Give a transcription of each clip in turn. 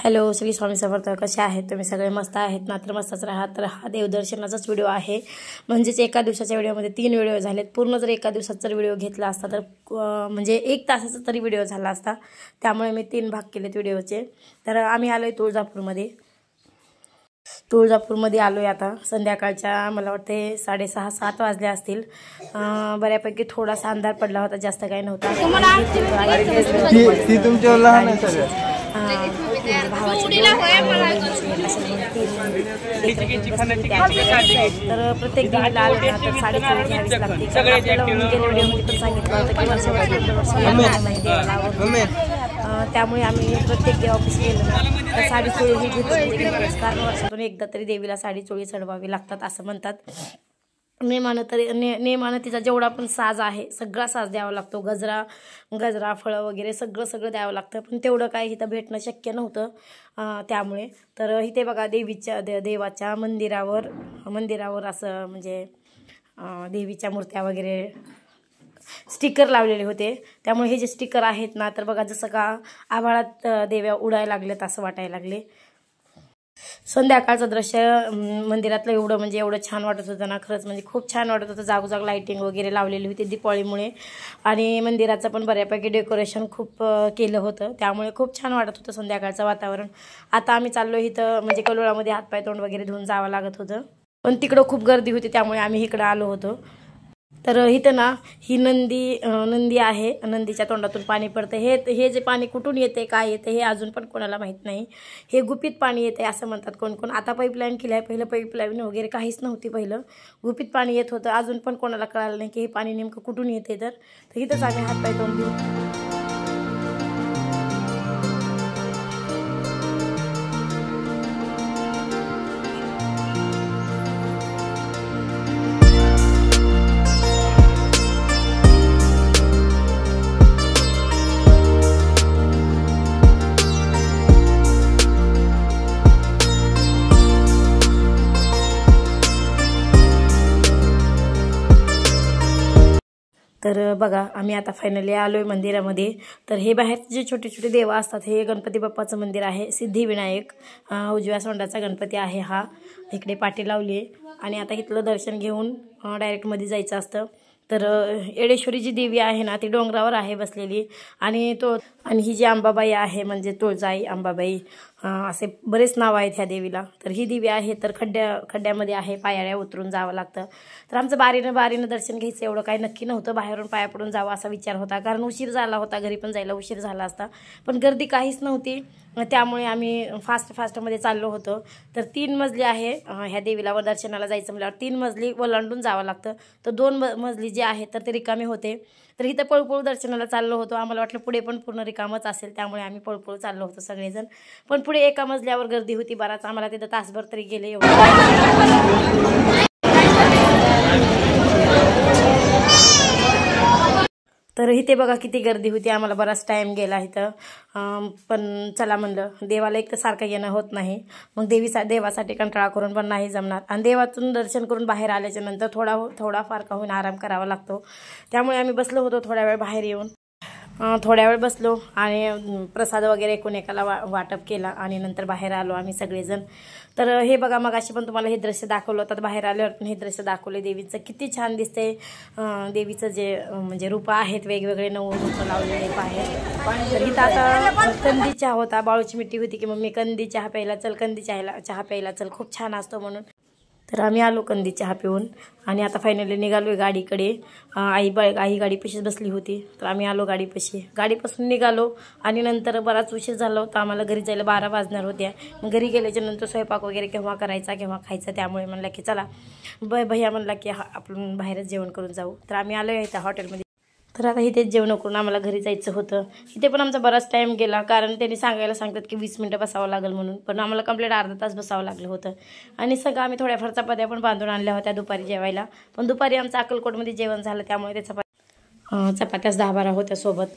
Hello, Shri Swami Samarth. कसे आहेत तुम्ही सगळे? मस्त आहेत ना? तर मस्तच राहा. तर हा देवदर्शनाचाच व्हिडिओ आहे. म्हणजेच एका दिवसाच्या व्हिडिओमध्ये 3 व्हिडिओ झालेत. पूर्ण जर एका दिवसाचा जर व्हिडिओ घेतला असता तर म्हणजे 1 तासाचा तरी व्हिडिओ झाला असता. त्यामुळे मी 3 भाग केलेत व्हिडिओचे. तर आम्ही आलोय तुळजापूरमध्ये आलोय आता. संध्याकाळच्या मला वाटते 6:30-7 वाजले असतील. बऱ्यापैकी थोडासा अंधार पडला होता, जास्त काही नव्हता. तुमच्या लहान आहे सगळं तर प्रत्येक देवीला आलं ना तर साडी घ्यावीच लागते. आपल्याला गेल्या व्हिडिओमध्ये पण सांगितलं होतं की त्यामुळे आम्ही प्रत्येक देवापाशी गेलो ना तर साडी चोळी ही घेतो. कारण वर्षातून एकदा तरी देवीला साडी चोळी चढवावी लागतात असं म्हणतात. नेमानं तिचा जेवढा पण साज आहे सगळा साज द्यावा लागतो. गजरा फळं वगैरे सगळं द्यावं लागतं. पण तेवढं काय इथं भेटणं शक्य नव्हतं. त्यामुळे तर इथे बघा देवाच्या मंदिरावर असं म्हणजे देवीच्या मूर्त्या वगैरे स्टिकर लावलेले होते. त्यामुळे हे जे स्टिकर आहेत ना तर बघा जसं का आभाळात देव्या उडायला लागल्यात असं वाटायला लागले. संध्याकाळचं दृश्य मंदिरातलं एवढं छान वाटत होतं ना. खरंच म्हणजे खूप छान वाटत होतं. जागोजाग लाईटिंग वगैरे लावलेली होती दीपावलीमुळे. आणि मंदिराचं पण बऱ्यापैकी डेकोरेशन खूप केलं होतं. त्यामुळे खूप छान वाटत होतं संध्याकाळचं वातावरण. आता आम्ही चाललो इथं म्हणजे कलोळामध्ये हातपाय तोंड वगैरे धुवून जावं लागत होतं. पण तिकडं खूप गर्दी होती त्यामुळे आम्ही इकडं आलो होतो. तर इथं ना ही नंदी आहे. नंदीच्या तोंडातून पाणी पडतं. हे जे पाणी कुठून येते काय येते हे अजून पण कोणाला माहीत नाही. हे गुपित पाणी येते असं म्हणतात कोण. आता पाईपलाईन केली आहे. पहिलं पाईपलाईन वगैरे काहीच नव्हती. पहिलं गुपित पाणी येत होतं. अजून पण कोणाला कळालं नाही की हे पाणी नेमकं कुठून येते. तर इथंच आम्ही हातपाय तोंड धुवून तर बघा आम्ही आता फायनली आलोय मंदिरामध्ये. तर हे बाहेरचे जे छोटे छोटे देव असतात हे गणपती बाप्पाचं मंदिर आहे. सिद्धिविनायक उजव्या सोंडाचा गणपती आहे हा. इकडे पाठी लावली आहे आणि आता इथलं दर्शन घेऊन डायरेक्ट मध्ये जायचं असतं. तर येडेश्वरी जी देवी आहे ना ती डोंगरावर आहे बसलेली. आणि ही जी अंबाबाई आहे म्हणजे तुळजाई अंबाबाई असे बरेच नाव आहेत ह्या देवीला. तर ही देवी आहे तर खड्ड्यामध्ये आहे. पायाळ्या उतरून जावं लागतं. तर आमचं बारीनं दर्शन घ्यायचं एवढं काही नक्की नव्हतं. बाहेरून पाया पडून जावं असा विचार होता. कारण उशीर झाला होता. घरी पण जायला उशीर झाला असता. पण गर्दी काहीच नव्हती. त्यामुळे आम्ही फास्टमध्ये चाललो होतो. तर 3 मजली आहे ह्या देवीला. वर दर्शनाला जायचं म्हटल्यावर 3 मजली ओलांडून जावं लागतं. तर 2 मजली जे आहेत तर ते रिकामे होते. तर इथं पळपळ दर्शनाला चाललो होतो. आम्हाला वाटलं पुढे पण पूर्ण रिकामच असेल त्यामुळे आम्ही पळपळ चाललो होतो सगळेजण. पण पुढे एका मजल्यावर गर्दी होती बराच. आम्हाला तिथं तासभर तरी गेले एवढं. तर इथे बघा किती गर्दी होती. आम्हाला बराच टाईम गेला इथं. पण चला म्हणलं देवाला एक तर सारखं येणं होत नाही. मग देवासाठी कंटाळा करून पण नाही जमणार. आणि देवातून दर्शन करून बाहेर आल्याच्या नंतर थोडा फार का होईना आराम करावा लागतो. त्यामुळे आम्ही बसलो होतो थोड्या वेळ बाहेर येऊन. थोड्या वेळ बसलो आणि प्रसाद वगैरे एकाला वाटप केला आणि नंतर बाहेर आलो आम्ही सगळेजण. तर हे बघा मगाशी पण तुम्हाला हे दृश्य दाखवलं होतं. बाहेर आल्यावर पण हे दृश्य दाखवले देवीचं. किती छान दिसते. देवीचं जे म्हणजे रूप आहेत वेगवेगळे 9 रूप लावलेले आहेत. तर इथं आता कंदी चहा होता. बाळूची मिठी होती की मम्मी कंदी चहा प्यायला चल खूप छान असतो म्हणून. तर आम्ही आलो कंदी चहा पिऊन आणि आता फायनली निघालो गाडीकडे. आई गाडीपाशीच बसली होती. तर आम्ही आलो गाडीपासून निघालो आणि नंतर बराच उशीर झाला होता. आम्हाला घरी जायला 12 वाजणार होत्या. मग घरी गेल्याच्या नंतर स्वयंपाक वगैरे केव्हा करायचा केव्हा खायचा. त्यामुळे म्हणलं की चला भैया म्हणला की आपण बाहेरच जेवण करून जाऊ. तर आम्ही आलो इथं हॉटेलमध्ये. तर आता इथेच जेवण करून आम्हाला घरी जायचं होतं. इथे पण आमचा बराच टाईम गेला कारण त्यांनी सांगतात की 20 मिनिटं बसावं लागेल म्हणून. पण आम्हाला कंप्लीट अर्धा तास बसावं लागलं होतं. आणि सगळं आम्ही थोड्याफार चपात्या पण बांधून आणल्या होत्या दुपारी जेवायला. पण दुपारी आमचं अक्कलकोटमध्ये जेवण झालं त्यामुळे ते चपात्याच 10-12 होत्या सोबत.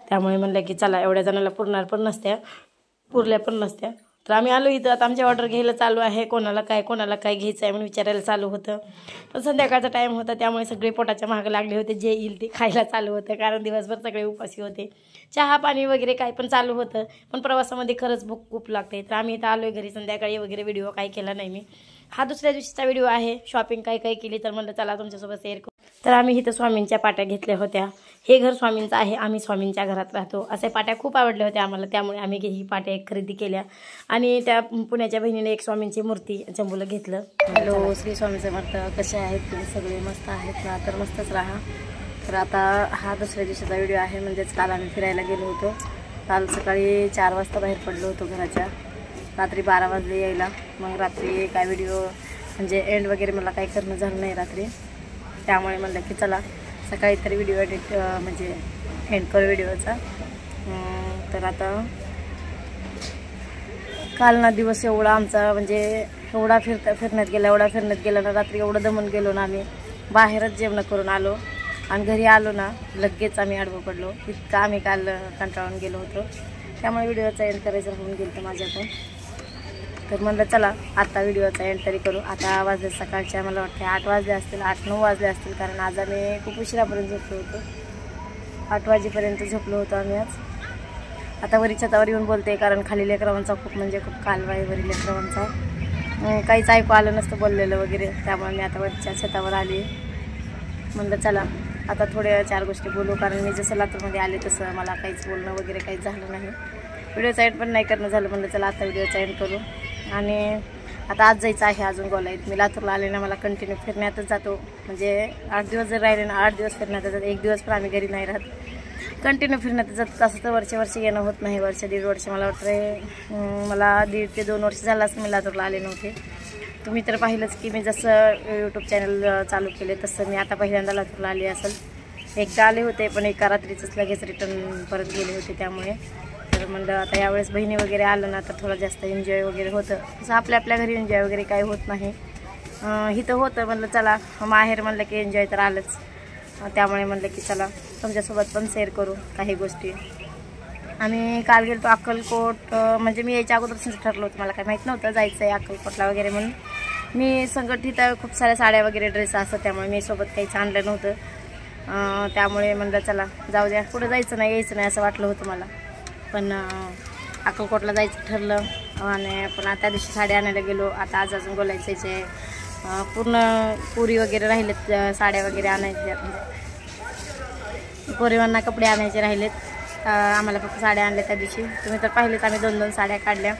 त्यामुळे म्हणलं की चला एवढ्या जणांना पुरल्या पण नसत्या. तर आम्ही आलो इथं. आता आमची ऑर्डर घ्यायला चालू आहे. कोणाला काय घ्यायचं आहे म्हणून विचारायला चालू होतं. तर संध्याकाळचा टाईम होता त्यामुळे सगळे पोटाच्या मागं लागले होते. जे येईल ते खायला चालू होतं, कारण दिवसभर सगळे उपाशी होते. चहा पाणी वगैरे काय पण चालू होतं, पण प्रवासामध्ये खरंच भूक खूप लागते. तर आम्ही इथं आलो आहे घरी. संध्याकाळी वगैरे व्हिडिओ काय केला नाही मी. हा दुसऱ्या दिवशीचा व्हिडिओ आहे. शॉपिंग काय केली तर म्हणलं चला तुमच्यासोबत शेअर करू. तर आम्ही इथं स्वामींच्या पाट्या घेतल्या होत्या. हे घर स्वामींचं आहे, आम्ही स्वामींच्या घरात राहतो. अशा पाट्या खूप आवडल्या होत्या आम्हाला, त्यामुळे आम्ही ही पाट्या खरेदी केल्या. आणि त्या पुण्याच्या बहिणीने एक स्वामींची मूर्ती जंबूला घेतलं. हॅलो, श्री स्वामी समर्थ. कसे आहेत तुम्ही सगळे? मस्त आहेत ना? तर मस्तच राहा. तर आता हा दुसऱ्या दिवशीचा व्हिडिओ आहे. म्हणजेच काल आम्ही फिरायला गेलो होतो. काल सकाळी 4 वाजता बाहेर पडलो होतो घराच्या. रात्री 12 वाजले यायला. मग रात्री काय व्हिडिओ म्हणजे एंड वगैरे मला काही करणं झालं नाही रात्री, त्यामुळे म्हणलं की चला सकाळी तरी व्हिडिओ एडिट म्हणजे एंड करू व्हिडिओचा. तर आता काल ना दिवस एवढा आमचा म्हणजे एवढा फिरण्यात गेला ना, रात्री एवढं दमून गेलो ना आम्ही. बाहेरच जेवण करून आलो आणि घरी आलो ना लगेच आम्ही आडवं पडलो. इतकं आम्ही काल कंटाळून गेलो होतो, त्यामुळे व्हिडिओचा एंड करायचं होऊन गेलं तर माझ्याकडून. तर म्हणलं चला आता व्हिडिओचा एंड तरी करू. आता वाजले सकाळच्या मला वाटते 8 वाजले असतील, 8-9 वाजले असतील, कारण आज आम्ही खूप उशिरापर्यंत झोपलो होतो. 8 वाजेपर्यंत झोपलो होतो आम्ही आज. आता वरी छतावर येऊन बोलते, कारण खाली लेकरांचा खूप कालवा आहे वरी लेकरांचा. काहीच ऐकू आलं नसतं बोललेलं वगैरे, त्यामुळे मी आता वरच्या छतावर आली. म्हणलं चला आता थोड्या 4 गोष्टी बोलू, कारण मी जसं लातूरमध्ये आले तसं मला काहीच बोलणं वगैरे काहीच झालं नाही. व्हिडिओचा एंड पण नाही करणं झालं. म्हणलं चला आता व्हिडिओचा एंड करू. आणि आता आज जायचं आहे अजून गोलाईत. मी लातूरला आले ना, मला कंटिन्यू फिरण्यातच जातो. म्हणजे 8 दिवस जर राहिले ना, 8 दिवस फिरण्यातच जातात. 1 दिवस पण आम्ही घरी नाही राहत, कंटिन्यू फिरण्यातच जातं. तसं तर वर्ष येणं होत नाही. 1-1.5 वर्ष मला वाटतं, मला 1.5 ते 2 वर्ष झालं असं मी लातूरला आले नव्हते. तुम्ही तर पाहिलंच की मी जसं यूट्यूब चॅनल चालू केले तसं मी आता पहिल्यांदा लातूरला आली असेल. एकदा आले होते, पण एका रात्रीचंच लगेच रिटर्न परत गेले होते. त्यामुळे तर म्हणलं आता यावेळेस बहिणी वगैरे आलं ना तर थोडं जास्त एन्जॉय वगैरे होतं. तसं आपल्या घरी एन्जॉय वगैरे काही होत नाही. इथं होतं. म्हणलं चला माहेर म्हणलं की एन्जॉय तर आलंच, त्यामुळे म्हणलं की चला तुमच्यासोबत पण शेअर करू काही गोष्टी. आम्ही काल गेलो अक्कलकोट. म्हणजे मी यायच्या अगोदर ठरलं होतं, मला काही माहीत नव्हतं जायचं आहे अक्कलकोटला वगैरे म्हणून. मी संघटित खूप साऱ्या साड्या वगैरे ड्रेस असतात, त्यामुळे मी सोबत काहीच आणलं नव्हतं. त्यामुळे म्हणलं चला जाऊ द्या, कुठं जायचं नाही यायचं नाही असं वाटलं होतं मला. पण अक्कलकोटला जायचं ठरलं आणि पण त्या दिवशी साड्या आणायला गेलो. आता आज अजून बोलायचं आहे. पूर्ण पुरी वगैरे राहिलेत, साड्या वगैरे आणायच्या, पोरीवांना कपडे आणायचे राहिलेत. आम्हाला फक्त साड्या आणल्या त्या दिवशी. तुम्ही तर पाहिलेत आम्ही 2-2 साड्या काढल्या.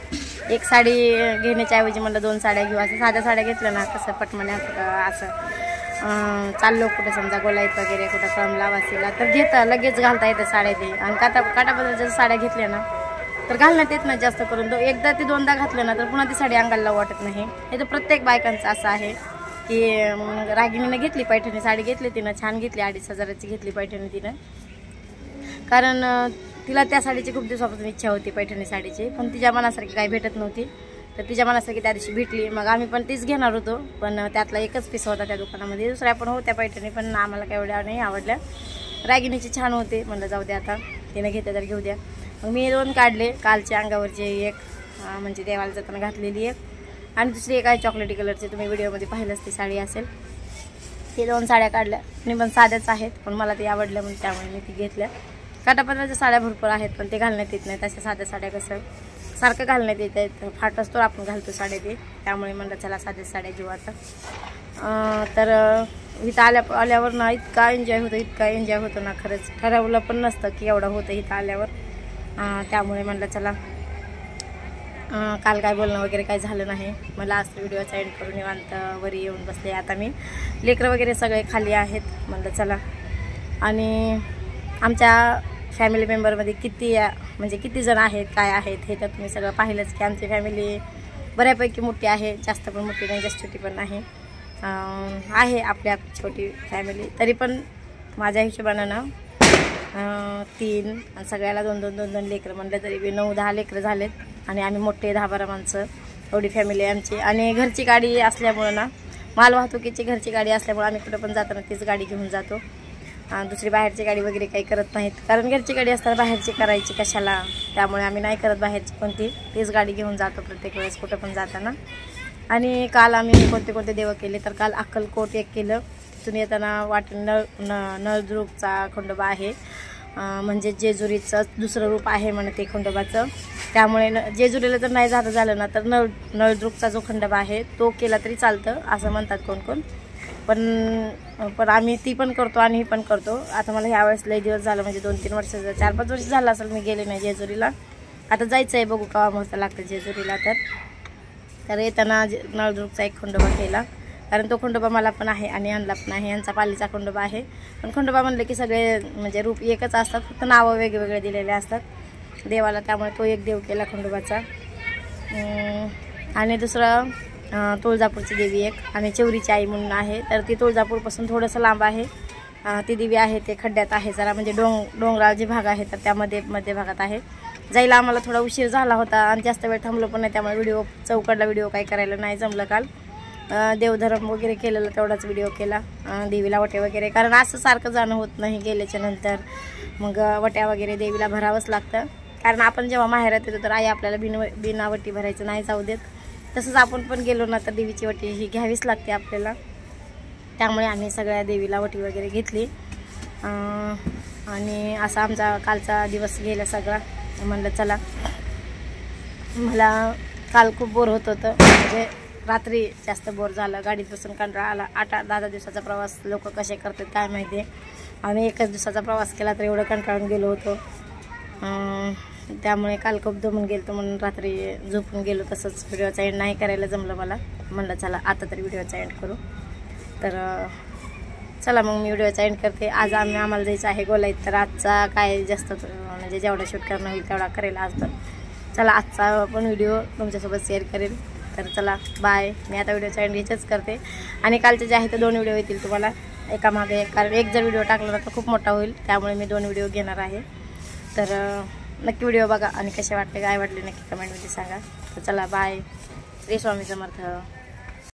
एक साडी घेण्याच्या ऐवजी म्हणलं 2 साड्या घेऊ. असं साध्या साड्या घेतल्या ना कसं पटमने असं चाललो कुठं समजा गोलाईत वगैरे कुठं कमला वासीला तर लगेच घालता येतं साड्या ते. आणि काटापदराच्या साड्या घेतल्या ना तर घालण्यात येत नाही जास्त करून. एकदा ते 2दा घातलं ना तर पुन्हा ती साडी अंगाला वाटत नाही. हे तर प्रत्येक बायकांचं असं आहे की रागिणीनं घेतली पैठणी साडी, घेतली तिनं, छान घेतली, 2,500ची घेतली पैठणी तिनं. कारण तिला त्या साडीची खूप दिवसापासून इच्छा होती पैठणी साडीची, पण तिच्या मनासारखी काही भेटत नव्हती. तर तिच्या मनासारखी त्या दिवशी भेटली. मग आम्ही पण तीच घेणार होतो, पण त्यातला एकच पीस होता त्या दुकानामध्ये. दुसऱ्या पण होत्या पैठणी, पण आम्हाला काही एवढ्या नाही आवडल्या. रागिणीची छान होते, म्हणलं जाऊ द्या आता तिनं घेते तर घेऊ द्या. मग मी 2 काढले. कालच्या अंगावरची एक म्हणजे देवाला जाताना घातलेली एक, आणि दुसरी एक आहे चॉकलेटी कलरची. तुम्ही व्हिडिओमध्ये पाहिलंच ती साडी असेल. ती 2 साड्या काढल्या. मी पण साध्याच आहेत, पण मला ती आवडल्या म्हणून त्यामुळे मी ती घेतल्या. काटापदराच्या साड्या भरपूर आहेत, पण ते घालण्यात येत नाही. तशा साध्या साड्या कसं सारखं घालण्यात येत आहेत, फाट असतो आपण घालतो साड्या ते, त्यामुळे म्हणलं चला साध्या साड्या घेऊ आता. तर इथं आल्यावर ना इतका एन्जॉय होतो ना, खरंच ठरवलं पण नसतं की एवढं होतं इथं आल्यावर. त्यामुळे म्हणलं चला काल काय बोलणं वगैरे काही झालं नाही. मला आज व्हिडिओचा एंड करून निवांत वरी येऊन बसले. आता मी लेकरं वगैरे सगळे खाली आहेत. म्हणलं चला. आणि आमच्या फॅमिली मेंबरमध्ये किती जण आहेत काय आहेत हे तर तुम्ही सगळं पाहिलंच की आमची फॅमिली बऱ्यापैकी मोठी आहे. जास्त पण मोठी नाही, जास्त छोटी पण नाही, आहे आपल्या छोटी फॅमिली. तरी पण माझ्या हिशोबानं ना 3 आणि सगळ्याला 2-2 लेकरं म्हणलं तरी 9-10 लेकरं झालेत. आणि आम्ही मोठे 10-12 माणसं, एवढी फॅमिली आहे आमची. आणि घरची गाडी असल्यामुळं ना, माल वाहतुकीची घरची गाडी असल्यामुळे आम्ही कुठं पण जाताना तीच गाडी घेऊन जातो. दुसरी बाहेरची गाडी वगैरे काही करत नाहीत, कारण घरची गाडी असताना बाहेरची करायची कशाला, त्यामुळे आम्ही नाही करत बाहेरची कोणती, तीच गाडी घेऊन जातो प्रत्येक वेळेस कुठं पण जाताना. आणि काल आम्ही कोणते कोणते देव केले, तर काल अक्कलकोट एक केलं. तिथून येताना वाटेत नळदुर्गचा खंडोबा आहे, म्हणजे जेजुरीचं दुसरं रूप आहे म्हणे ते खंडोबाचं. त्यामुळे जेजुरीला जर नाही जाता झालं ना तर नळदुर्गचा जो खंडोबा आहे तो केला तरी चालतं असं म्हणतात कोण कोण. पण आम्ही ती पण करतो आणि ही पण करतो. आता मला ह्यावेळेस लई दिवस झालं, म्हणजे 2-3 वर्ष 4-5 वर्ष झालं असेल मी गेले नाही जेजुरीला. आता जायचं आहे, बघू केव्हा मस्त लागतं जेजुरीला. तर येताना नळदुर्गचा एक खंडोबा केला, कारण तो खंडोबा मला पण आहे आणि यांना पण आहे. यांचा पालीचा खंडोबा आहे. पण खंडोबा म्हणलं की सगळे म्हणजे रूप एकच असतात, फक्त नावं वेगवेगळे दिलेले असतात देवाला. त्यामुळे तो एक देव केला खंडोबाचा. आणि दुसरं तुळजापूरची देवी एक, आणि चौरीची आई म्हणून आहे, तर ती तुळजापूरपासून थोडंसं लांब आहे. ती देवी आहे ते खड्ड्यात आहे जरा, म्हणजे डोंगराळ जे भाग आहे तर त्यामध्ये मध्य भागात आहे. जायला आम्हाला थोडा उशीर झाला होता आणि जास्त वेळ थांबलो पण नाही, त्यामुळे चौकडला व्हिडिओ काही करायला नाही जमलं काल. देवधर्म वगैरे केलेलं तेवढाच व्हिडिओ केला, देवीला वटे वगैरे, कारण असं सारखं जाणं होत नाही गेल्याच्या नंतर. मग वट्या वगैरे देवीला भरावंच लागतं, कारण आपण जेव्हा माहेरात येतो तर आई आपल्याला बिना वटी भरायचं नाही जाऊ देत. तसंच आपण पण गेलो ना तर देवीची वटी ही घ्यावीच लागते आपल्याला. त्यामुळे आम्ही सगळ्या देवीला वटी वगैरे घेतली. आणि असा आमचा कालचा दिवस गेला सगळा. म्हणलं चला, मला काल खूप बोर होत होतं, म्हणजे रात्री जास्त बोर झालं, गाडीत बसून कंटाळा आला. 8-10 दिवसाचा प्रवास लोक कसे करतात काय माहिती आहे. आम्ही एकच दिवसाचा प्रवास केला तर एवढं कंटाळून गेलो होतो. त्यामुळे काल खूप दमून गेलो, म्हणून रात्री झोपून गेलो. तसंच व्हिडिओचा एंड नाही करायला जमलं मला. म्हणलं चला आता तरी व्हिडिओचा एंड करू. तर चला मग मी व्हिडिओचा एंड करते. आज आम्हाला जायचं आहे गोलाईत, तर आजचा काय जास्त म्हणजे जेवढा शूट करणं होईल तेवढा करेल आज. तर चला आजचा पण व्हिडिओ तुमच्यासोबत शेअर करेल. तर चला बाय. मी आता व्हिडिओचा एंड याच्याच करते. आणि कालचे जे आहे ते 2 व्हिडिओ येतील तुम्हाला एकामागे एक, कारण एक जर व्हिडिओ टाकला तर खूप मोठा होईल, त्यामुळे मी 2 व्हिडिओ घेणार आहे. तर नक्की व्हिडिओ बघा आणि कसे वाटले काय वाटले नक्की कमेंटमध्ये सांगा. तर चला बाय. श्री स्वामी समर्थ.